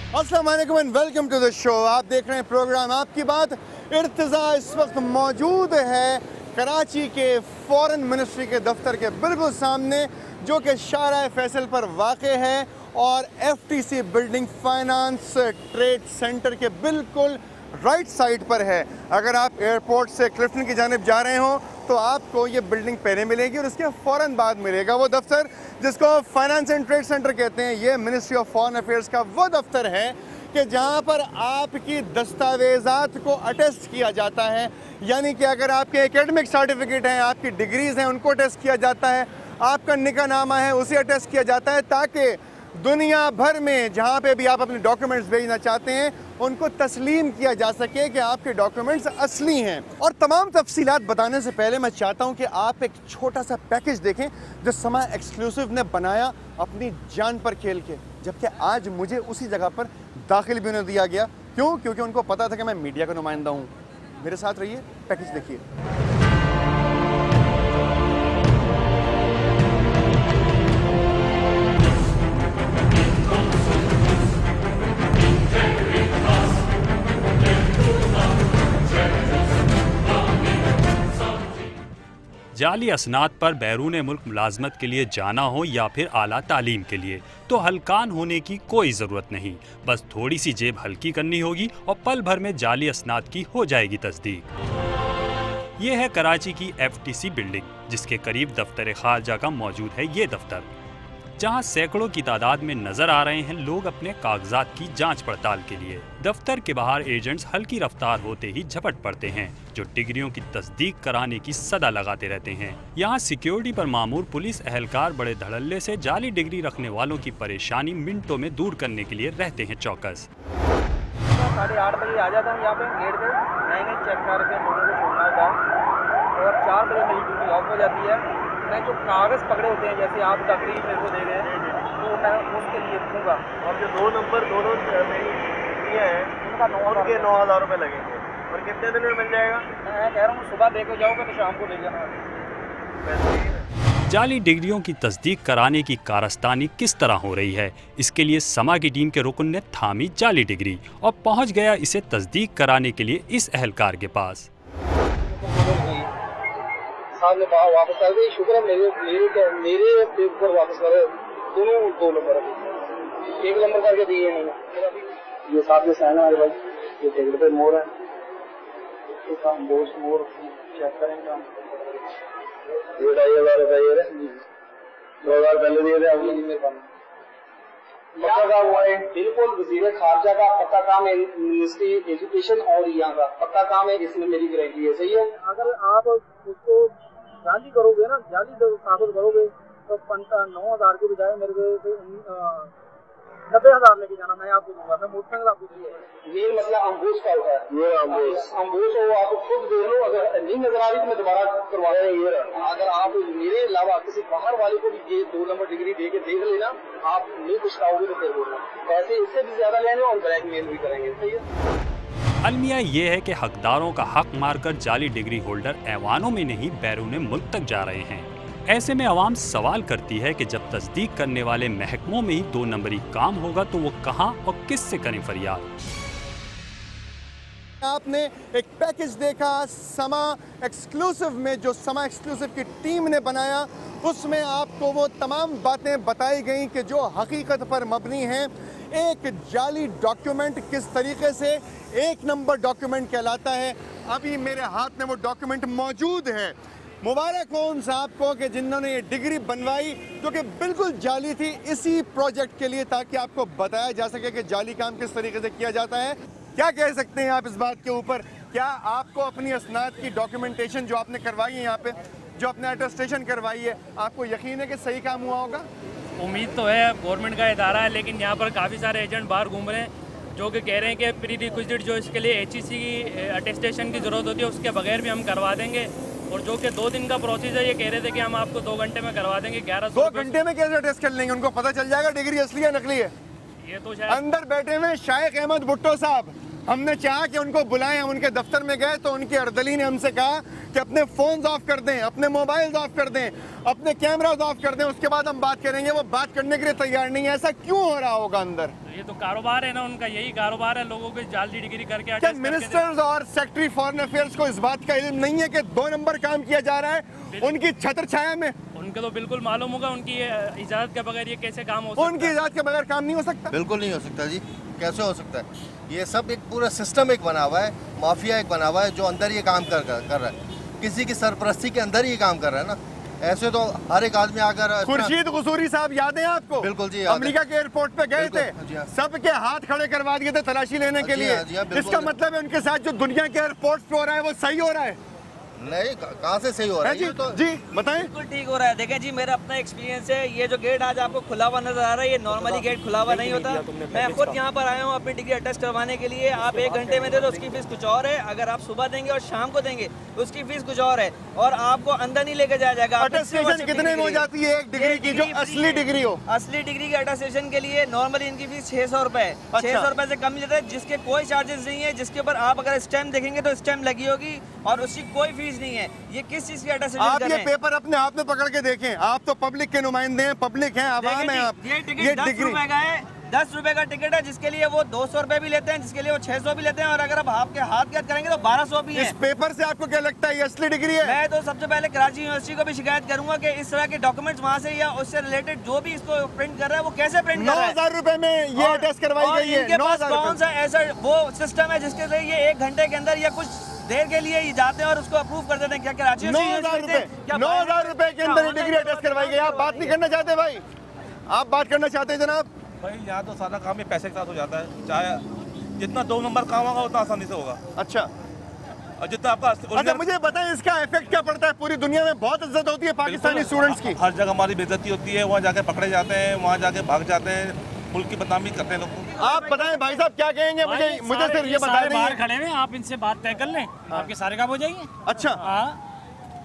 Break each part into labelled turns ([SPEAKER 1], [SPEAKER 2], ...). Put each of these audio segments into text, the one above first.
[SPEAKER 1] अस्सलाम वालेकुम and welcome to the show. आप देख रहे हैं प्रोग्राम आपकी बात। इर्तिज़ा इस वक्त मौजूद है कराची के फॉरेन मिनिस्ट्री के दफ्तर के बिल्कुल सामने, जो कि शाहराह फैसल पर वाक़ है और FTC building finance trade centre के बिल्कुल राइट साइड पर है। अगर आप एयरपोर्ट से क्लिफ्टन की जानिब जा रहे हो तो आपको ये बिल्डिंग पहले मिलेगी और उसके फ़ौरन बाद मिलेगा वो दफ्तर जिसको फाइनेंस एंड ट्रेड सेंटर कहते हैं। ये मिनिस्ट्री ऑफ फॉरेन अफेयर्स का वो दफ्तर है कि जहाँ पर आपकी दस्तावेज़ात को अटेस्ट किया जाता है, यानी कि अगर आपके एकेडमिक सर्टिफिकेट हैं, आपकी डिग्रीज़ हैं, उनको अटेस्ट किया जाता है, आपका निकाहनामा है उसे अटेस्ट किया जाता है, ताकि दुनिया भर में जहाँ पे भी आप अपने डॉक्यूमेंट्स भेजना चाहते हैं उनको तस्लीम किया जा सके कि आपके डॉक्यूमेंट्स असली हैं। और तमाम तफसीलात बताने से पहले मैं चाहता हूँ कि आप एक छोटा सा पैकेज देखें जो समा एक्सक्लूसिव ने बनाया अपनी जान पर खेल के, जबकि आज मुझे उसी जगह पर दाखिल भी उन्हें दिया गया। क्यों? क्योंकि उनको पता था कि मैं मीडिया का नुमाइंदा हूँ। मेरे साथ रहिए, पैकेज देखिए।
[SPEAKER 2] जाली असनाद पर बैरून मुल्क मुलाजमत के लिए जाना हो या फिर आला तालीम के लिए तो हलकान होने की कोई ज़रूरत नहीं। बस थोड़ी सी जेब हल्की करनी होगी और पल भर में जाली असनाद की हो जाएगी तस्दीक। ये है कराची की FTC बिल्डिंग, जिसके करीब दफ्तर खारजा का मौजूद है ये दफ्तर, जहां सैकड़ों की तादाद में नजर आ रहे हैं लोग अपने कागजात की जांच पड़ताल के लिए। दफ्तर के बाहर एजेंट्स हल्की रफ्तार होते ही झपट पड़ते हैं, जो डिग्रियों की तस्दीक कराने की सदा लगाते रहते हैं। यहाँ सिक्योरिटी पर मामूर पुलिस एहलकार बड़े धड़ल्ले से जाली डिग्री रखने वालों की परेशानी मिनटों में दूर करने के लिए रहते हैं चौकस।
[SPEAKER 3] 8:30 बजे आ जाता हूँ यहाँ पे गेट पे, नए चेक करके लोगों को छोड़ना होता है और 4 बजे मेरी ड्यूटी ऑफ हो जाती है। मैं जो कागज़ पकड़े होते हैं, जैसे आप तकरीर मेरे को दे रहे हैं, तो मैं उसके लिए दूँगा।
[SPEAKER 4] और जो 2 नंबर दोनों मेरी डिग्रियाँ हैं
[SPEAKER 3] उनका
[SPEAKER 4] 9,000 रुपये लगेंगे। और कितने दिन में मिल जाएगा?
[SPEAKER 3] मैं कह रहा हूँ सुबह दे के जाओगे तो शाम को ले जाना।
[SPEAKER 2] जाली डिग्रियों की तस्दीक कराने की कारस्तानी किस तरह हो रही है, इसके लिए समा की टीम के रुकन ने थामी जाली डिग्री और पहुँच गया इसे तस्दीक कराने के लिए इस एहलकार के पास।
[SPEAKER 3] सामने वापस कर गई, शुक्र है मेरे पेपर वापस करे। दोनों 2 नंबर 1 नंबर करके दिए नहीं। ये साथ में सहना है भाई, ये टिकट पे मोर है, इसका बोस मोर चेक करेंगे हम। ये 2,500 रुपये 2,000 पहले दिए थे, अभी मेरे पास पक्का काम हुआ है। बिल्कुल वज़ीर खारजा का पक्का काम है, मिनिस्ट्री एजुकेशन और यहाँ का पक्का काम है, इसमें मेरी गारंटी है। सही है। अगर आप उसको जाली करोगे ना, जाली साबित करोगे तो 9,000 के बजाय मेरे को 90,000 लेके जाना मैं आपको दूंगा। मैं मोटरसाइकिल आपको दूंगा। ये मतलब अम्बूस का होता है। ये अम्बूस हो, आप खुद देख लो। अगर नहीं नजर आ रही तो मैं दोबारा करवा रहा हूँ। ये अगर आप मेरे अलावा किसी बाहर वाले को भी ये 2 नंबर डिग्री दे के देख लेना, आप नहीं कुछ खाओगे तो फिर बोलना। पैसे इससे भी ज्यादा लेने और ब्लैकमेल भी करेंगे। सही है।
[SPEAKER 2] अलमिया ये है कि हकदारों का हक मारकर जाली डिग्री होल्डर ऐवानों में नहीं बैरून मुल्क तक जा रहे हैं। ऐसे में अवाम सवाल करती है कि जब तस्दीक करने वाले महकमों में ही 2 नंबरी काम होगा तो वो कहाँ और किससे करें फरियाद।
[SPEAKER 1] आपने एक पैकेज देखा समा एक्सक्लूसिव में, जो समा एक्सक्लूसिव की टीम ने बनाया, उसमें आपको वो तमाम बातें बताई गई कि जो हकीकत पर मबनी हैं। एक जाली डॉक्यूमेंट किस तरीके से 1 नंबर डॉक्यूमेंट कहलाता है। अभी मेरे हाथ में वो डॉक्यूमेंट मौजूद है। मुबारक हो उन साहब को कि जिन्होंने ये डिग्री बनवाई, जो कि बिल्कुल जाली थी, इसी प्रोजेक्ट के लिए, ताकि आपको बताया जा सके कि जाली काम किस तरीके से किया जाता है। क्या कह सकते हैं आप इस बात के ऊपर? क्या आपको अपनी असनाद की डॉक्यूमेंटेशन जो आपने करवाई है यहाँ पे, जो आपने अटेस्टेशन करवाई है, आपको यकीन है कि सही काम हुआ होगा?
[SPEAKER 5] उम्मीद तो है, गवर्नमेंट का इदारा है, लेकिन यहाँ पर काफ़ी सारे एजेंट बाहर घूम रहे हैं जो कि कह रहे हैं कि प्री रिक्विजिट जो इसके लिए HEC की अटेस्टेशन की ज़रूरत होती है उसके बगैर भी हम करवा देंगे। और जो कि 2 दिन का प्रोसेस है, ये कह रहे थे कि हम आपको 2 घंटे में करवा देंगे। 1100
[SPEAKER 1] 2 घंटे में कैसे टेस्ट कर लेंगे? उनको पता चल जाएगा डिग्री असली है नकली है।
[SPEAKER 5] ये तो शायद
[SPEAKER 1] अंदर बैठे हुए शाइख अहमद भुट्टो साहब, हमने चाहा कि उनको बुलाएं, हम उनके दफ्तर में गए तो उनके अर्दली ने हमसे कहा कि अपने फ़ोन्स ऑफ कर दें, अपने मोबाइल्स ऑफ कर दें, अपने कैमराज ऑफ कर दें, उसके बाद हम बात करेंगे। वो बात करने के लिए तैयार नहीं है। ऐसा क्यों हो रहा होगा अंदर?
[SPEAKER 5] ये तो कारोबार है ना उनका, यही कारोबार है, लोगों को जाली डिग्री करके
[SPEAKER 1] क्या
[SPEAKER 5] attest करके
[SPEAKER 1] मिनिस्टर्स और सेक्रेटरी फॉरेन अफेयर्स को इस बात का इल्म नहीं है कि 2 नंबर काम किया जा रहा है उनकी छत्र छाया में?
[SPEAKER 5] उनको तो बिल्कुल मालूम होगा, उनकी इजाज़त के बगैर ये कैसे काम हो सकता है।
[SPEAKER 1] उनकी इजाजत के बगैर काम नहीं हो सकता।
[SPEAKER 6] बिल्कुल नहीं हो सकता जी, कैसे हो सकता है? ये सब एक पूरा सिस्टम एक बना हुआ है, माफिया एक बना हुआ है जो अंदर ये काम कर रहा है, किसी की सरपरस्ती के अंदर ये काम कर रहा है ना। ऐसे तो हर एक आदमी अगर
[SPEAKER 1] खुर्शीद कसूरी साहब याद है आपको?
[SPEAKER 6] बिल्कुल जी, याद है।
[SPEAKER 1] अमेरिका के एयरपोर्ट पे गए थे,
[SPEAKER 6] जी हाँ।
[SPEAKER 1] सबके हाथ खड़े करवा दिए थे तलाशी लेने के लिए।
[SPEAKER 6] जी हाँ, बिल्कुल।
[SPEAKER 1] इसका मतलब है उनके साथ जो दुनिया के एयरपोर्ट पे हो रहा है वो सही हो रहा है?
[SPEAKER 6] नहीं, कहाँ से सही हो रहा है
[SPEAKER 1] जी
[SPEAKER 6] ये तो?
[SPEAKER 1] जी बताएं।
[SPEAKER 7] बिल्कुल ठीक हो रहा है। देखें जी, मेरा अपना एक्सपीरियंस है। ये जो गेट आज आपको खुला हुआ नजर आ रहा है, ये नॉर्मली गेट खुला हुआ नहीं होता। मैं खुद यहाँ पर आया हूँ अपनी डिग्री अटेस्ट करवाने के लिए। आप 1 घंटे में दे दो, उसकी फीस कुछ और है। अगर आप सुबह देंगे और शाम को देंगे उसकी फीस कुछ और है, और आपको अंदर नहीं लेके जाया जाएगा।
[SPEAKER 1] अटेस्टेशन कितने में हो जाती है एक डिग्री की, जो असली डिग्री हो?
[SPEAKER 7] असली डिग्री के अटेस्टेशन के लिए नॉर्मली इनकी फीस 600 रुपए है। 600 रुपए से कम नहीं लेते हैं, जिसके कोई चार्जेस नहीं है, जिसके ऊपर आप अगर स्टैम्प देखेंगे तो स्टैम्प लगी होगी और उसकी कोई फीस नहीं है। ये किस चीज की अटेस्टेशन
[SPEAKER 1] आप
[SPEAKER 7] कर
[SPEAKER 1] ये
[SPEAKER 7] रहे हैं?
[SPEAKER 1] पेपर अपने हाथ में पकड़ के देखें। आप तो पब्लिक के नुमाइंदे हैं, पब्लिक हैं, आवाम है आप।
[SPEAKER 7] ये टिकट 10 रुपए का है, 10 रुपए का टिकट है, जिसके लिए वो 200 रुपए भी लेते हैं, जिसके लिए वो 600 भी लेते हैं, और अगर आप आपके हाथ के करेंगे तो 1200 भी है।
[SPEAKER 1] इस पेपर से आपको क्या लगता है ये असली डिग्री है?
[SPEAKER 7] मैं तो सबसे पहले कराची यूनिवर्सिटी को भी शिकायत करूंगा कि इस तरह के डॉक्यूमेंट्स वहाँ से या उससे रिलेटेड जो भी इसको प्रिंट कर रहा है वो कैसे प्रिंट कर रहा है।
[SPEAKER 1] 9,000 रुपए में ये
[SPEAKER 7] और-
[SPEAKER 1] अटेस्ट करवाई
[SPEAKER 7] और
[SPEAKER 1] गई है।
[SPEAKER 7] इनके पास
[SPEAKER 1] 9,000
[SPEAKER 7] कौन सा ऐसा वो सिस्टम है जिसके लिए ये 1 घंटे के अंदर या कुछ देर के लिए ही जाते हैं और उसको अप्रूव कर देते हैं? क्या कराची
[SPEAKER 1] 9,000 रुपए, 9,000 रुपए के अंदर डिग्री अटेस्ट करवाई गई। आप बात नहीं करना चाहते भाई? आप बात करना चाहते हैं जनाब?
[SPEAKER 8] भाई यहाँ तो सारा काम ही पैसे के साथ हो जाता है। चाहे जितना 2 नंबर काम होगा उतना आसानी से होगा,
[SPEAKER 1] अच्छा
[SPEAKER 8] और जितना आपका
[SPEAKER 1] अच्छा, मुझे बताएं इसका इफेक्ट क्या पड़ता है? पूरी दुनिया में बहुत इज्जत होती है पाकिस्तानी स्टूडेंट्स की।
[SPEAKER 8] हर जगह हमारी बेइज्जती होती है, वहाँ जाके पकड़े जाते हैं, वहाँ जाके भाग जाते हैं, मुल्क की बदनामी करते हैं लोग।
[SPEAKER 1] आप बताएं भाई साहब क्या कहेंगे? मुझे सिर्फ ये बता रहे
[SPEAKER 5] बाहर
[SPEAKER 1] हैं।
[SPEAKER 5] खड़े हुए, आप इनसे बात तय कर लें, आपके सारे काम हो जाएंगे।
[SPEAKER 1] अच्छा,
[SPEAKER 5] हाँ,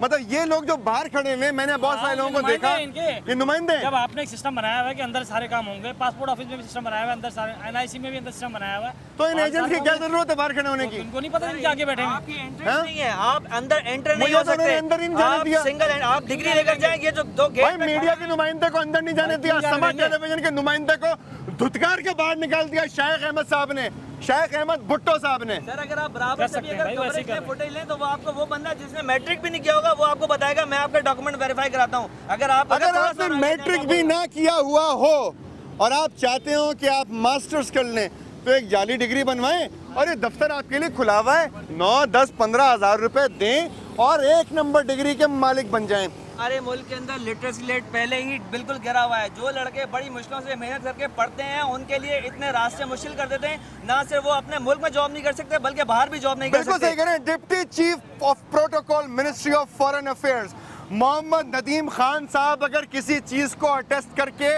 [SPEAKER 1] मतलब ये लोग जो बाहर खड़े हुए, मैंने बहुत सारे लोगों को
[SPEAKER 5] नुमाइंदे
[SPEAKER 1] देखा,
[SPEAKER 5] हैं इनके।
[SPEAKER 1] ये नुमाइंदे।
[SPEAKER 5] जब आपने एक सिस्टम बनाया हुआ है कि अंदर सारे काम होंगे, पासपोर्ट ऑफिस में भी सिस्टम बनाया हुआ है, अंदर सारे NIC में भी अंदर सिस्टम बनाया हुआ है,
[SPEAKER 1] तो इन एजेंट की क्या जरूरत है बाहर खड़े होने की?
[SPEAKER 5] इनको नहीं पता इनके आगे बैठेंगे।
[SPEAKER 7] आपकी एंट्री नहीं है, आप अंदर एंटर नहीं
[SPEAKER 1] मुझे
[SPEAKER 7] हो
[SPEAKER 1] तो उन्होंने
[SPEAKER 7] सकते।
[SPEAKER 1] अंदर ही नहीं जाने
[SPEAKER 7] आप
[SPEAKER 1] दिया।
[SPEAKER 7] सिंगल आप डिग्री लेकर जाएंगे जो 2
[SPEAKER 1] भाई
[SPEAKER 7] गेट
[SPEAKER 1] मीडिया के नुमाइंदे को अंदर नहीं जाने दिया, समाज टेलीविजन के नुमाइंदे को धुतकार के बाहर निकाल दिया शाइख अहमद साहब ने, शाइख अहमद भुट्टो साहब ने।
[SPEAKER 7] सर, अगर आप बराबर से भी
[SPEAKER 5] सकते हैं
[SPEAKER 7] अगर
[SPEAKER 5] भाई, वैसे ही
[SPEAKER 7] कवरेज
[SPEAKER 5] कर
[SPEAKER 7] फुटेज लें तो वो आपको वो बंदा जिसने मैट्रिक भी नहीं किया होगा वो आपको बताएगा मैं आपका डॉक्यूमेंट वेरीफाई कराता हूँ। अगर
[SPEAKER 1] अगर
[SPEAKER 7] थोड़ा
[SPEAKER 1] आपने
[SPEAKER 7] सा
[SPEAKER 1] मैट्रिक भी ना किया हुआ हो और आप चाहते हो कि आप मास्टर्स कर लें तो एक जाली डिग्री बनवाएं, और ये दफ्तर आपके लिए खुला हुआ है। 9, 10, 15 हज़ार रुपए दें और 1 नंबर डिग्री के मालिक बन जाएं।
[SPEAKER 7] अरे मुल्क के अंदर लिटरेसी रेट पहले ही बिल्कुल गिरा हुआ है। जो लड़के बड़ी मुश्किलों से मेहनत करके पढ़ते हैं उनके लिए इतने रास्ते मुश्किल कर देते हैं, ना सिर्फ वो अपने मुल्क में जॉब नहीं कर सकते बल्कि बाहर भी जॉब नहीं कर
[SPEAKER 1] बिल्कुल
[SPEAKER 7] सकते।
[SPEAKER 1] सही कह रहे हैं। Deputy chief of protocol ministry of foreign affairs Mohammad Nadeem Khan साहब अगर किसी चीज को अटेस्ट करके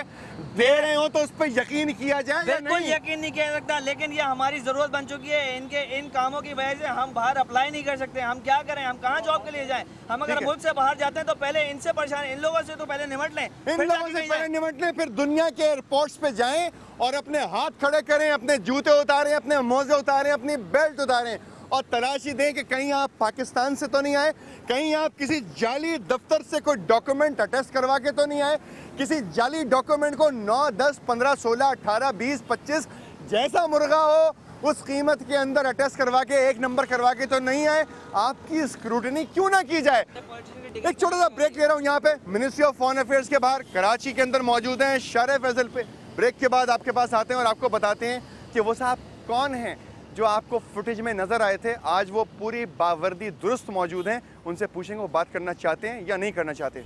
[SPEAKER 1] दे रहे हो तो उस पर यकीन किया जाए या
[SPEAKER 7] बिल्कुल
[SPEAKER 1] नहीं?
[SPEAKER 7] यकीन नहीं किया सकता, लेकिन ये हमारी जरूरत बन चुकी है। इनके इन कामों की वजह से हम बाहर अप्लाई नहीं कर सकते। हम क्या करें? हम कहाँ जॉब के लिए जाएं? हम अगर मुल्क से बाहर जाते हैं तो पहले इनसे परेशान, इन लोगों से तो पहले निमट लें,
[SPEAKER 1] इन
[SPEAKER 7] फिर
[SPEAKER 1] लोगों
[SPEAKER 7] जाके
[SPEAKER 1] से
[SPEAKER 7] कहीं
[SPEAKER 1] पहले
[SPEAKER 7] जाएं।
[SPEAKER 1] निमट लें, फिर दुनिया के एयरपोर्ट्स पे जाएं और अपने हाथ खड़े करें, अपने जूते उतारें, अपने मोजे उतारें, अपनी बेल्ट उतारें और तलाशी दें कि कहीं आप पाकिस्तान से तो नहीं आए, कहीं आप किसी जाली दफ्तर से कोई डॉक्यूमेंट अटेस्ट करवा के तो नहीं आए, किसी जाली डॉक्यूमेंट को 9, 10, 15, 16, 18, 20, 25 जैसा मुर्गा हो उस कीमत के अंदर अटेस्ट करवा के 1 नंबर करवा के तो नहीं आए। आपकी स्क्रूटनी क्यों ना की जाए? एक छोटा सा ब्रेक ले रहा हूँ यहाँ पे मिनिस्ट्री ऑफ फॉरेन अफेयर्स के बाहर कराची के अंदर मौजूद हैं शारे फैजल पे। ब्रेक के बाद आपके पास आते हैं और आपको बताते हैं कि वो साहब कौन हैं जो आपको फुटेज में नजर आए थे। आज वो पूरी बावर्दी दुरुस्त मौजूद हैं, उनसे पूछेंगे वो बात करना चाहते हैं या नहीं करना चाहते।